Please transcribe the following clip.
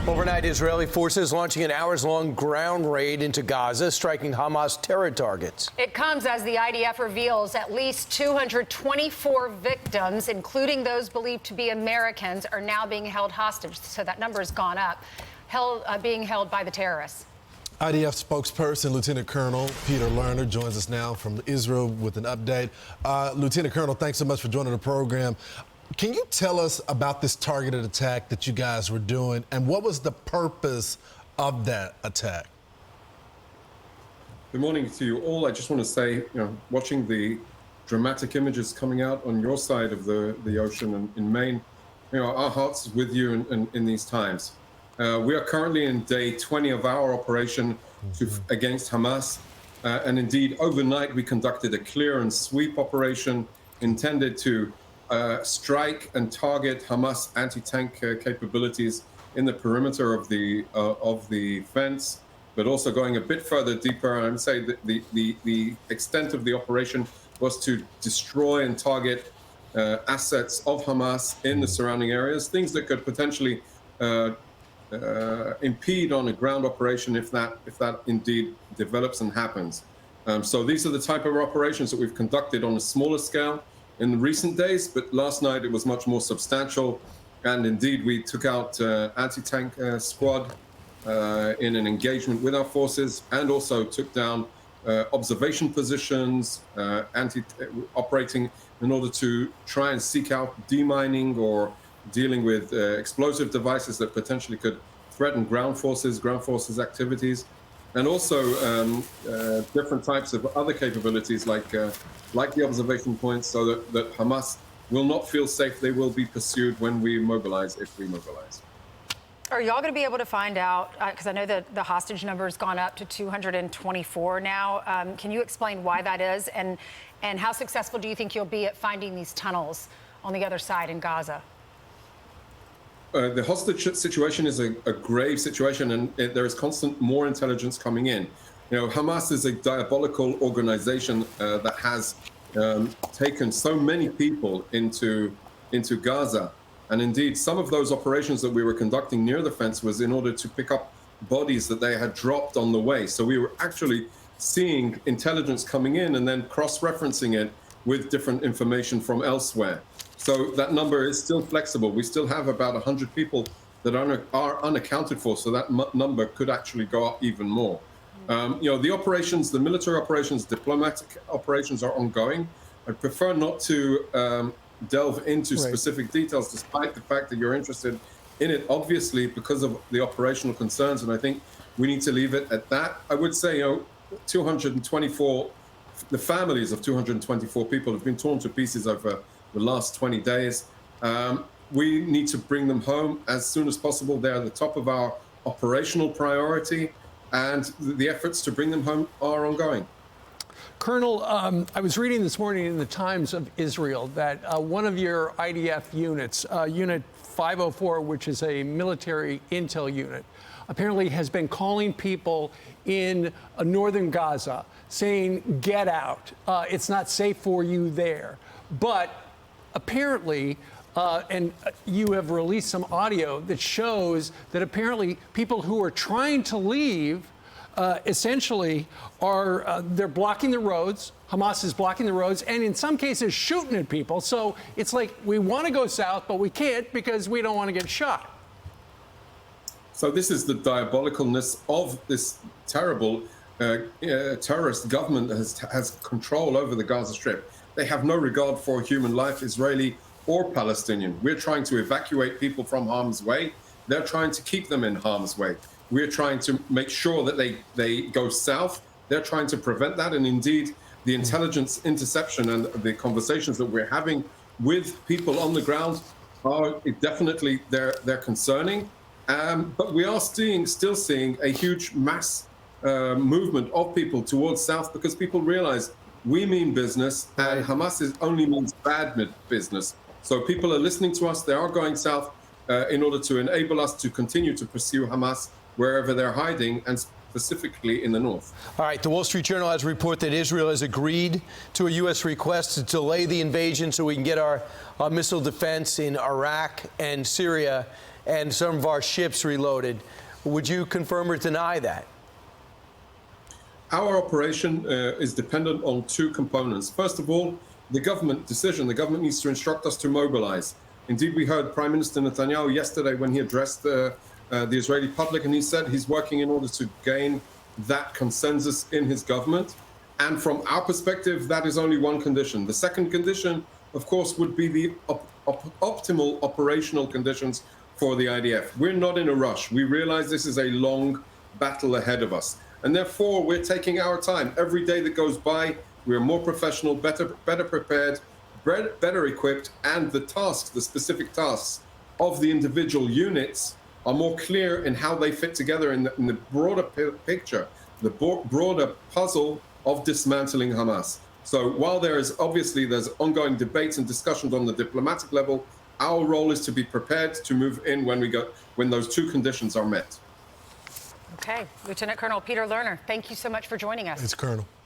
Overnight, Israeli forces launching an hours-long ground raid into Gaza, striking Hamas terror targets. It comes as the IDF reveals at least 224 victims, including those believed to be Americans, are now being held hostage. So that number has gone up, being held by the terrorists. IDF spokesperson Lieutenant Colonel Peter Lerner joins us now from Israel with an update. Lieutenant Colonel, thanks so much for joining the program. Can you tell us about this targeted attack that you guys were doing, and what was the purpose of that attack? Good morning to you all. I just want to say, watching the dramatic images coming out on your side of the ocean in Maine, our hearts is with you in these times. We are currently in day 20 of our operation against Hamas. And indeed, overnight, we conducted a clear and sweep operation intended to strike and target Hamas anti-tank capabilities in the perimeter of the fence, but also going a bit further deeper. And I would say that the extent of the operation was to destroy and target assets of Hamas in the surrounding areas, things that could potentially impede on a ground operation if that indeed develops and happens. So these are the type of operations that we've conducted on a smaller scale in recent days, but last night it was much more substantial. And indeed, we took out anti-tank squad in an engagement with our forces, and also took down observation positions, operating in order to try and seek out demining or dealing with explosive devices that potentially could threaten ground forces activities, and also different types of other capabilities like the observation points, so that Hamas will not feel safe. They will be pursued when we mobilize, if we mobilize. Are y'all going to be able to find out, because I know that the hostage number has gone up to 224 now. Can you explain why that is, and how successful do you think you'll be at finding these tunnels on the other side in Gaza? The hostage situation is a grave situation, and there is constant more intelligence coming in. Hamas is a diabolical organization that has taken so many people into Gaza. And indeed, some of those operations that we were conducting near the fence was in order to pick up bodies that they had dropped on the way. So we were actually seeing intelligence coming in and then cross-referencing it with different information from elsewhere. So that number is still flexible. We still have about 100 people that are unaccounted for, so that number could actually go up even more. The operations, the military operations, diplomatic operations are ongoing. I prefer not to delve into specific details, despite the fact that you're interested in it, obviously, because of the operational concerns, and I think we need to leave it at that. I would say, 224, the families of 224 people have been torn to pieces over the last 20 days. We need to bring them home as soon as possible. They're at the top of our operational priority, and the efforts to bring them home are ongoing. Colonel, I was reading this morning in the Times of Israel that one of your IDF units, Unit 504, which is a military intel unit, apparently has been calling people in northern Gaza saying, get out. It's not safe for you there. But apparently, and you have released some audio that shows that apparently people who are trying to leave essentially are they're blocking the roads. Hamas is blocking the roads, and in some cases shooting at people. So it's like we want to go south, but we can't because we don't want to get shot. So this is the diabolicalness of this terrible terrorist government that has control over the Gaza Strip. They have no regard for human life, Israeli or Palestinian. We're trying to evacuate people from harm's way. They're trying to keep them in harm's way. We're trying to make sure that they go south. They're trying to prevent that. And indeed, the intelligence interception and the conversations that we're having with people on the ground are definitely they're concerning. But we are still seeing a huge mass movement of people towards south, because people realize we mean business, and Hamas only means bad business. So people are listening to us. They are going south in order to enable us to continue to pursue Hamas wherever they're hiding, and specifically in the north. All right, the Wall Street Journal has a report that Israel has agreed to a U.S. request to delay the invasion so we can get our missile defense in Iraq and Syria and some of our ships reloaded. Would you confirm or deny that? Our operation is dependent on two components. First of all, the government decision. The government needs to instruct us to mobilize. Indeed, we heard Prime Minister Netanyahu yesterday when he addressed the Israeli public, and he said he's working in order to gain that consensus in his government. And from our perspective, that is only one condition. The second condition, of course, would be the optimal operational conditions for the IDF. We're not in a rush. We realize this is a long battle ahead of us. And therefore, we're taking our time. Every day that goes by, we're more professional, better prepared, better equipped, and the tasks, the specific tasks of the individual units are more clear in how they fit together in the broader picture, the broader puzzle of dismantling Hamas. So while there's ongoing debates and discussions on the diplomatic level, our role is to be prepared to move in when those two conditions are met. Okay, Lieutenant Colonel Peter Lerner, thank you so much for joining us. It's Colonel.